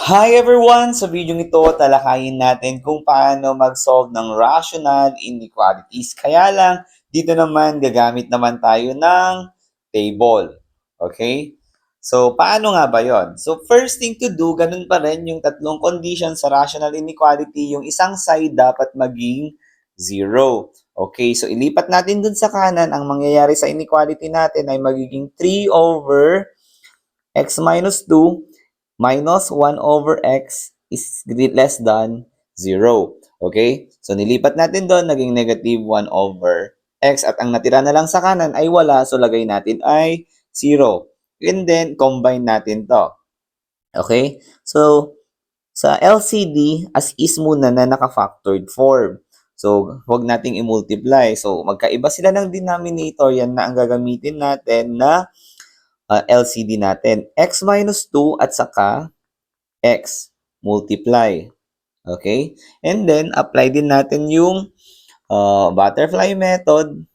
Hi everyone! Sa video ito, talakayin natin kung paano mag-solve ng rational inequalities. Kaya lang, dito naman gagamit naman tayo ng table. Okay? So, paano nga ba yon? So, first thing to do, ganun pa rin yung tatlong conditions sa rational inequality. Yung isang side dapat maging 0. Okay, so ilipat natin dun sa kanan. Ang mangyayari sa inequality natin ay magiging 3 over x minus 2 minus 1 over x is less than 0. Okay? So, nilipat natin doon, naging negative 1 over x. At ang natira na lang sa kanan ay wala. So, lagay natin ay 0. And then, combine natin to. Okay? So, sa LCD, as is muna na naka-factored form. So, huwag nating i-multiply. So, magkaiba sila ng denominator. Yan na ang gagamitin natin na LCD natin. X minus 2 at saka x multiply. Okay? And then, apply din natin yung butterfly method.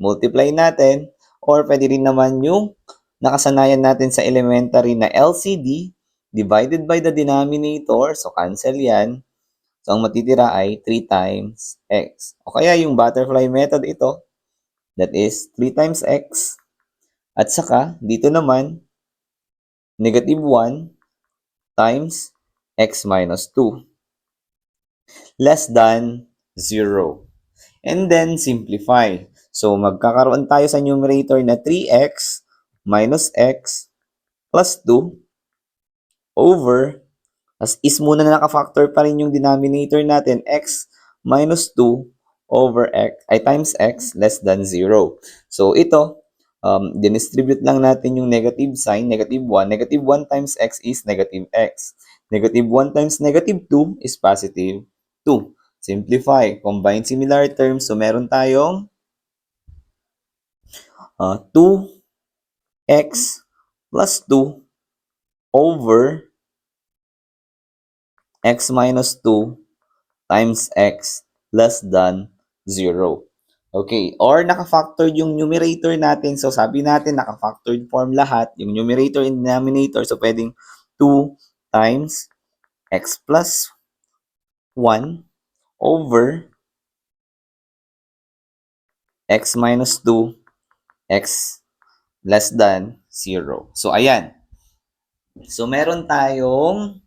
Multiply natin. Or pwede rin naman yung nakasanayan natin sa elementary na LCD divided by the denominator. So, cancel yan. So, ang matitira ay 3 times x. O kaya yung butterfly method ito, that is 3 times x. At saka, dito naman, negative 1 times x minus 2 less than 0. And then, simplify. So, magkakaroon tayo sa numerator na 3x minus x plus 2 over, as is muna na naka-factor pa rin yung denominator natin, x minus 2 over x, ay times x less than 0. So, ito, dinistribute lang natin yung negative sign, negative 1. Negative 1 times x is negative x. Negative 1 times negative 2 is positive 2. Simplify. Combine similar terms. So, meron tayong 2x plus 2 over x minus 2 times x less than 0. Okay, or naka-factored yung numerator natin. So, sabi natin, naka-factored form lahat. Yung numerator and denominator. So, pwedeng 2 times x plus 1 over x minus 2, x less than 0. So, ayan. So, meron tayong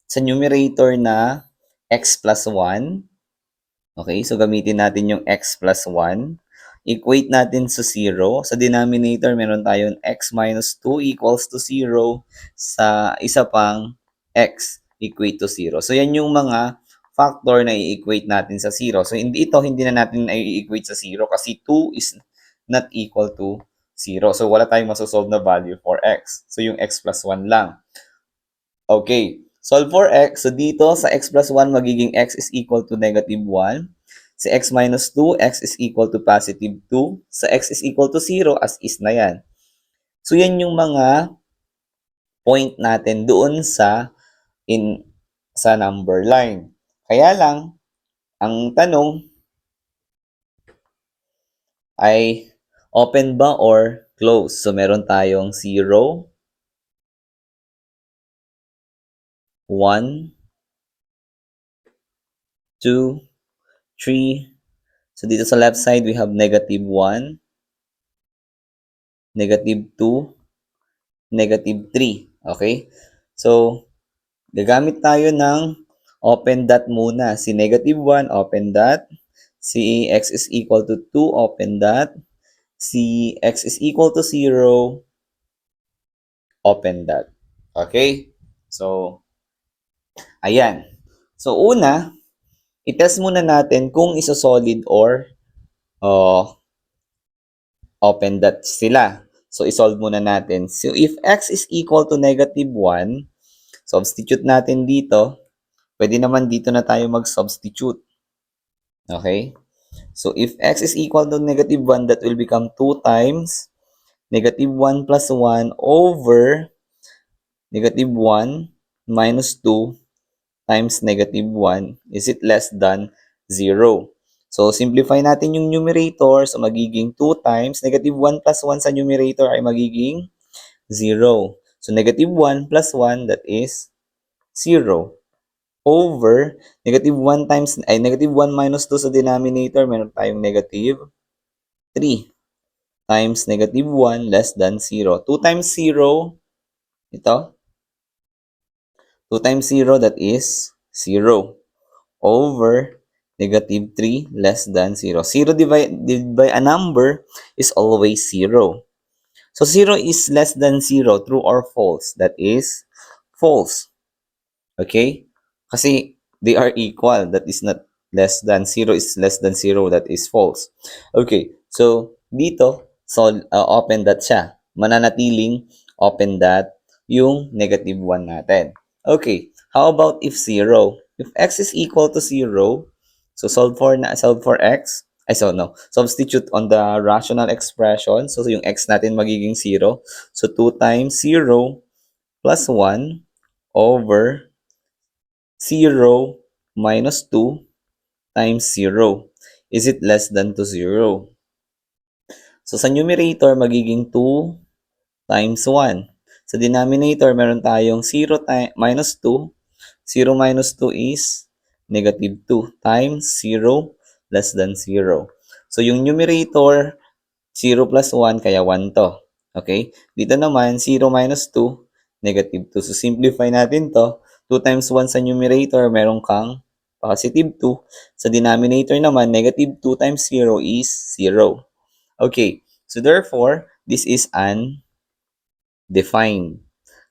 sa numerator na x plus 1. Okay, so gamitin natin yung x plus 1. Equate natin sa 0. Sa denominator, meron tayong x minus 2 equals to 0. Sa isa pang x equate to 0. So, yan yung mga factor na i-equate natin sa 0. So, hindi na natin i-equate sa 0 kasi 2 is not equal to 0. So, wala tayong masosolve na value for x. So, yung x plus 1 lang. Okay. Solve for x. So, dito sa x plus 1, magiging x is equal to negative 1. Sa x minus 2, x is equal to positive 2. Sa x is equal to 0, as is na yan. So, yan yung mga point natin doon sa number line. Kaya lang, ang tanong ay open ba or close? So, meron tayong 0, 1, 2, 3. So, dito sa left side, we have negative 1, negative 2, negative 3. Okay? So, gagamit tayo ng open dot muna. Si negative 1, open dot. Si x is equal to 2, open dot. Si x is equal to 0, open dot. Okay? So, ayan. So, una, i-test muna natin kung iso-solid or open dot sila. So, isolve muna natin. So, if x is equal to negative 1, substitute natin dito. Pwede naman dito na tayo mag-substitute. Okay? So, if x is equal to negative 1, that will become 2 times negative 1 plus 1 over negative 1 minus 2 times negative 1. Is it less than 0? So, simplify natin yung numerator. So, magiging 2 times negative 1 plus 1 sa numerator ay magiging 0. So, negative 1 plus 1, that is 0. Over, negative 1 times, negative 1 minus 2 sa denominator, meron tayong negative 3 times negative 1 less than 0. 2 times 0, ito, 2 times 0, that is 0. Over negative 3 less than 0. 0 divided by a number is always 0. So 0 is less than 0, true or false? That is false. Okay? Kasi they are equal. That is not less than 0 is less than 0. That is false. Okay. So dito, open that siya. Mananatiling open that yung negative 1 natin. Okay. How about if 0? If x is equal to 0, so solve for x. Substitute on the rational expression. So yung x natin magiging 0. So 2 times 0 plus 1 over 0 minus 2 times 0. Is it less than to 0? So sa numerator, magiging 2 times 1. Sa denominator, meron tayong 0 minus 2. 0 minus 2 is negative 2 times 0 less than 0. So yung numerator, 0 plus 1, kaya 1 to. Okay? Dito naman, 0 minus 2, negative 2. So simplify natin to. 2 times 1 sa numerator, meron kang positive 2. Sa denominator naman, negative 2 times 0 is 0. Okay. So therefore, this is undefined.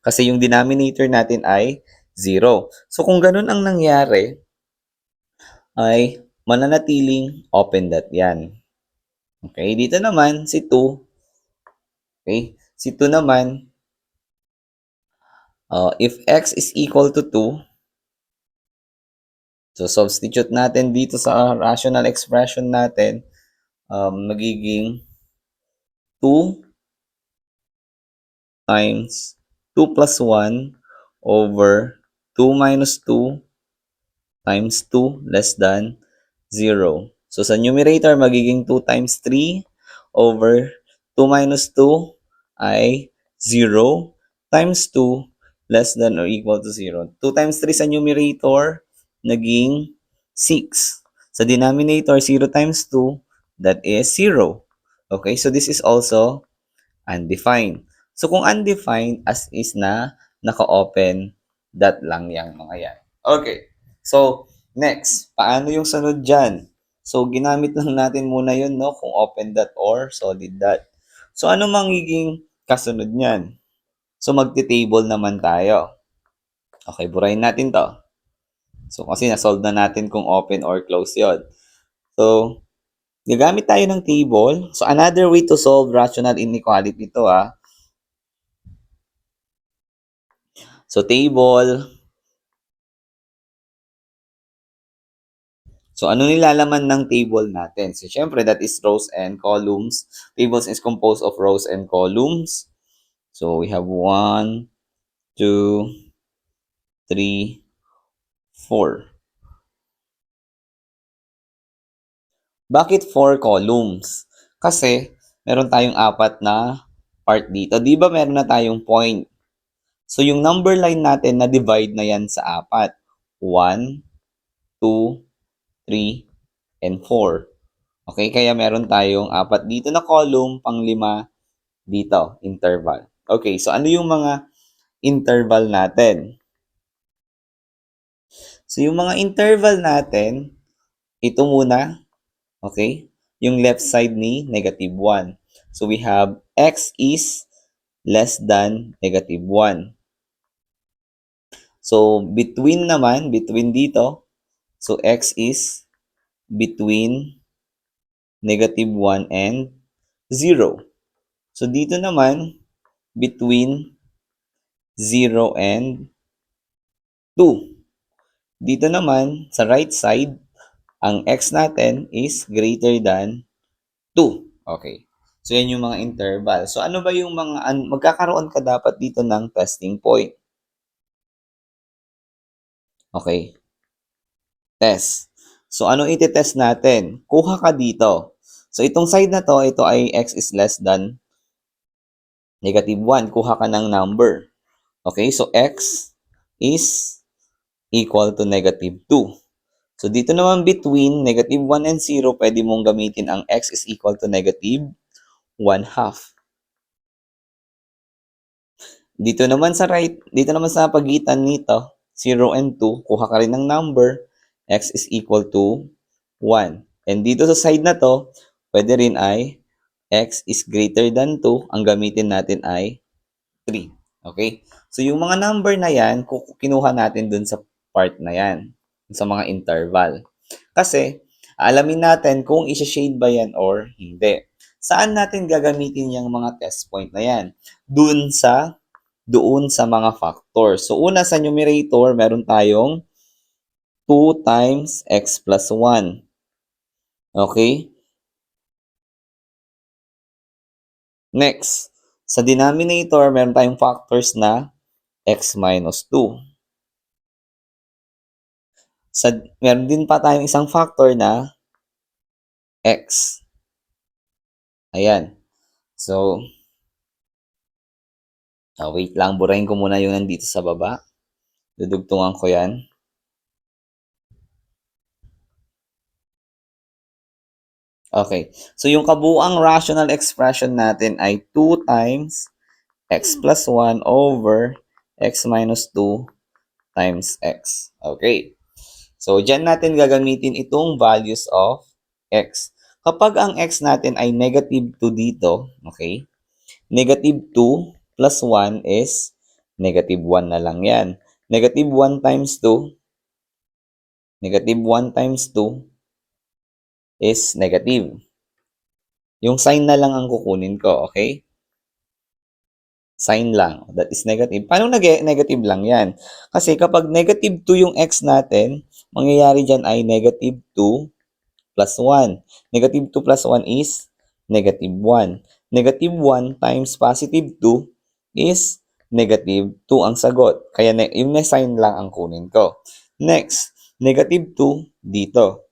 Kasi yung denominator natin ay 0. So kung ganun ang nangyari, ay mananatiling open that yan. Okay, dito naman si 2. Okay, si 2 naman, if x is equal to 2, so substitute natin dito sa rational expression natin, magiging 2 times 2 plus 1 over 2 minus 2 times 2 less than 0. So sa numerator, magiging 2 times 3 over 2 minus 2 ay 0 times 2 less than or equal to 0. 2 times 3 sa numerator, naging 6. Sa denominator, 0 times 2, that is 0. Okay, so this is also undefined. So kung undefined, as is na naka-open, that lang yang mga yan. Okay, so next, paano yung sunod dyan? So ginamit lang natin muna yun, no? Kung open dot or solid dot. So ano magiging kasunod niyan? So magti-table naman tayo. Okay, burahin natin to. So kasi na-solve na natin kung open or close yon. So gagamit tayo ng table. So another way to solve rational inequality to So table. So ano nilalaman ng table natin? So syempre that is rows and columns. Tables is composed of rows and columns. So we have 1, 2, 3, 4. Bakit 4 columns? Kasi meron tayong 4 na part dito. Di ba meron na tayong point? So yung number line natin na divide na yan sa 4. 1, 2, 3, and 4. Okay, kaya meron tayong 4 dito na column, pang 5 dito, interval. Okay, so ano yung mga interval natin? So yung mga interval natin, ito muna, okay? Yung left side ni negative 1. So we have x is less than negative 1. So between naman, between dito, so x is between negative 1 and 0. So dito naman, between 0 and 2. Dito naman, sa right side, ang x natin is greater than 2. Okay. So, yan yung mga interval. So, ano ba yung mga, magkakaroon ka dapat dito ng testing point. Okay. Test. So, ano iti-test natin? Kuha ka dito. So, itong side na to, ito ay x is less than negative 1. Kuha ka ng number. Okay, so x is equal to negative 2. So dito naman between negative 1 and 0, pwede mong gamitin ang x is equal to negative 1 half. Dito naman sa pagitan nito, 0 and 2, kuha ka rin ng number, x is equal to 1. And dito sa side na to, pwede rin ay x is greater than 2, ang gamitin natin ay 3. Okay? So yung mga number na yan, kinuha natin dun sa part na yan, sa mga interval. Kasi, alamin natin kung isa-shade ba yan or hindi. Saan natin gagamitin yung mga test point na yan? Doon sa mga factors. So, una sa numerator, meron tayong 2 times x plus 1. Okay? Next, sa denominator, meron tayong factors na x minus 2. Meron din pa tayong isang factor na x. Ayan. So, wait lang. Burahin ko muna yung nandito sa baba. Dudugtungan ko yan. Okay. So, yung kabuuang rational expression natin ay 2 times x plus 1 over x minus 2 times x. Okay. So, dyan natin gagamitin itong values of x. Kapag ang x natin ay negative 2 dito, okay, negative 2 plus 1 is negative 1 na lang yan. Negative 1 times 2, negative 1 times 2 is negative. Yung sign na lang ang kukunin ko, okay? Sign lang. That is negative. Paano negative lang yan? Kasi kapag negative 2 yung x natin, mangyayari dyan ay negative 2 plus 1. Negative 2 plus 1 is negative 1. Negative 1 times positive 2 is negative 2 ang sagot. Kaya yung sign lang ang kunin ko. Next, negative 2 dito.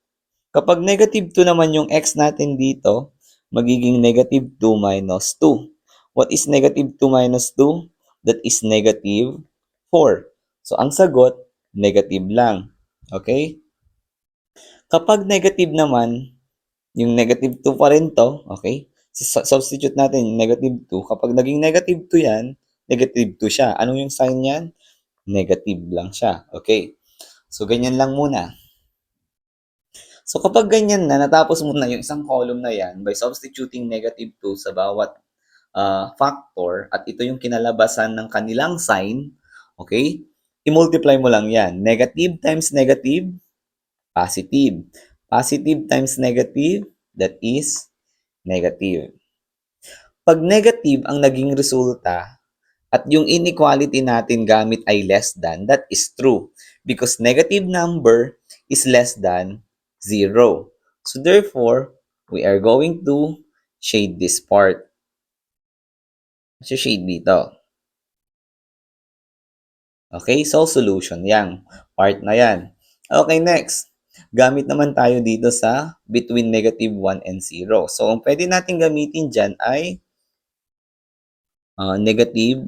Kapag negative 2 naman yung x natin dito, magiging negative 2 minus 2. What is negative 2 minus 2? That is negative 4. So, ang sagot, negative lang. Okay? Kapag negative naman, yung negative 2 pa rin to, okay? Substitute natin yung negative 2. Kapag naging negative 2 yan, negative 2 siya. Anong yung sign yan? Negative lang siya. Okay? So, ganyan lang muna. So, kapag ganyan na, natapos mo na yung isang column na yan by substituting negative 2 sa bawat factor at ito yung kinalabasan ng kanilang sign, okay? I-multiply mo lang yan. Negative times negative, positive. Positive times negative, that is negative. Pag negative ang naging resulta at yung inequality natin gamit ay less than, that is true. Because negative number is less than 0. So therefore, we are going to shade this part. So shade dito. Okay, so solution yang part na yan. Okay, next. Gamit naman tayo dito sa between negative 1 and 0. So, ang pwede natin gamitin dyan ay negative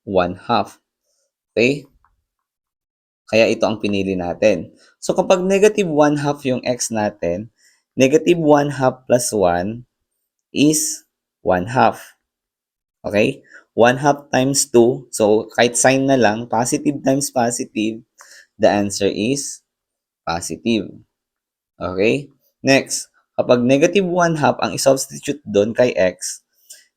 1 half. Okay? Kaya ito ang pinili natin. So, kapag negative 1 half yung x natin, negative 1 half plus 1 is 1 half. Okay? 1 half times 2. So, kahit sign na lang, positive times positive, the answer is positive. Okay? Next, kapag negative 1 half ang isubstitute doon kay x,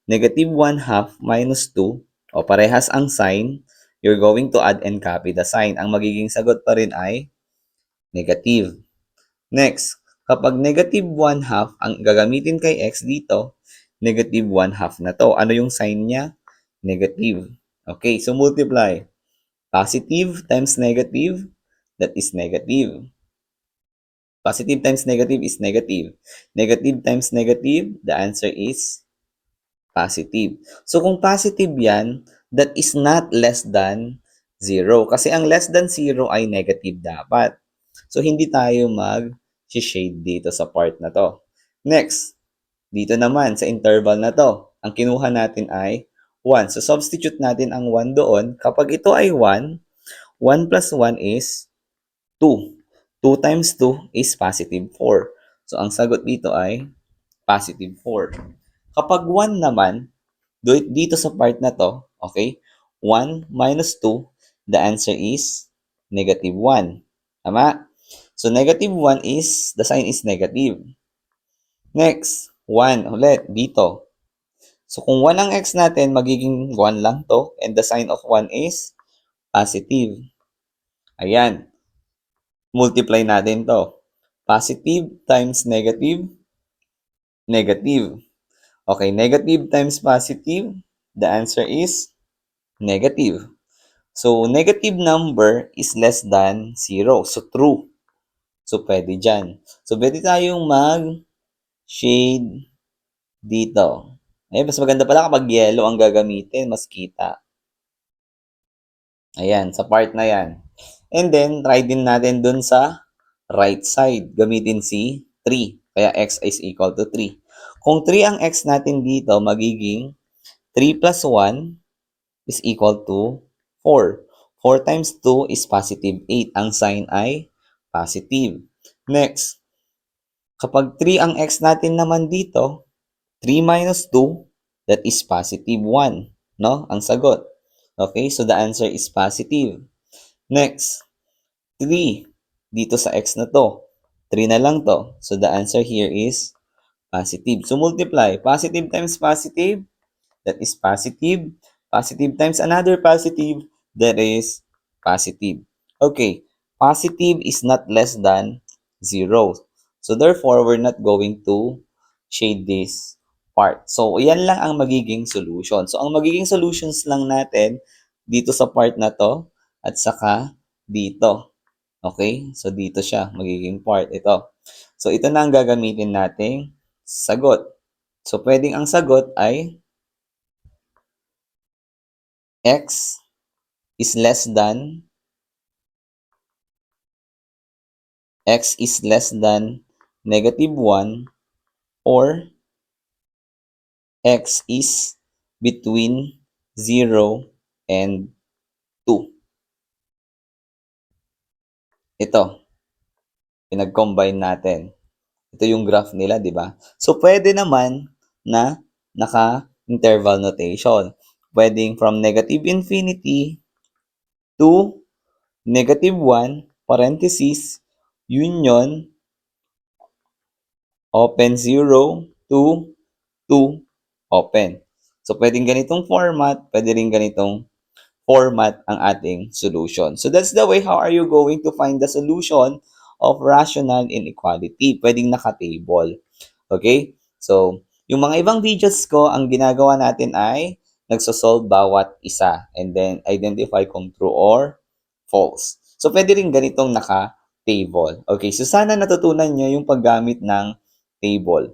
negative 1 half minus 2, o parehas ang sign, you're going to add and copy the sign. Ang magiging sagot pa rin ay negative. Next, kapag negative 1 half ang gagamitin kay x dito, negative 1 half na to. Ano yung sign niya? Negative. Okay, so multiply. Positive times negative, that is negative. Positive times negative is negative. Negative times negative, the answer is positive. So kung positive yan, that is not less than 0. Kasi ang less than 0 ay negative dapat. So hindi tayo mag-shade dito sa part na to. Next, dito naman sa interval na to, ang kinuha natin ay 1. So, substitute natin ang 1 doon. Kapag ito ay 1, 1 plus 1 is 2. 2 times 2 is positive 4. So, ang sagot dito ay positive 4. Kapag 1 naman, dito sa part na to, okay, 1 minus 2, the answer is negative 1. Tama? So, negative 1 is, the sign is negative. Next, 1 ulit dito. So, kung 1 ang x natin, magiging 1 lang to, and the sign of 1 is positive. Ayan. Multiply natin to. Positive times negative, negative. Okay, negative times positive, the answer is negative. So, negative number is less than 0. So, true. So, pwede dyan. So, pwede tayong mag-shade dito. Eh, mas maganda pala kapag yellow ang gagamitin, mas kita. Ayan, sa part na yan. And then, try din natin dun sa right side. Gamitin si 3. Kaya x is equal to 3. Kung 3 ang x natin dito, magiging 3 plus 1 is equal to 4. 4 times 2 is positive 8. Ang sign ay positive. Next, kapag 3 ang x natin naman dito, 3 minus 2, that is positive 1. No? Ang sagot. Okay, so the answer is positive. Next, 3 dito sa x na to. 3 na lang to. So the answer here is positive. So multiply. Positive times positive, that is positive. Positive times another positive, that is positive. Okay, positive is not less than 0. So therefore, we're not going to shade this part. So, yan lang ang magiging solution. So, ang magiging solutions lang natin dito sa part na to at saka dito. Okay? So, dito siya, magiging part. Ito. So, ito na ang gagamitin nating sagot. So, pwedeng ang sagot ay x is less than negative 1 or x is between 0 and 2. Ito, pinag-combine natin. Ito yung graph nila, di ba? So, pwede naman na naka-interval notation. Pwedeng from negative infinity to negative 1, parenthesis, union, open 0 to 2, open. So, pwedeng ganitong format, pwede rin ganitong format ang ating solution. So, that's the way how are you going to find the solution of rational inequality. Pwedeng naka-table. Okay? So, yung mga ibang videos ko, ang ginagawa natin ay nagsosolve bawat isa and then identify kung true or false. So, pwede rin ganitong naka-table. Okay? So, sana natutunan nyo yung paggamit ng table.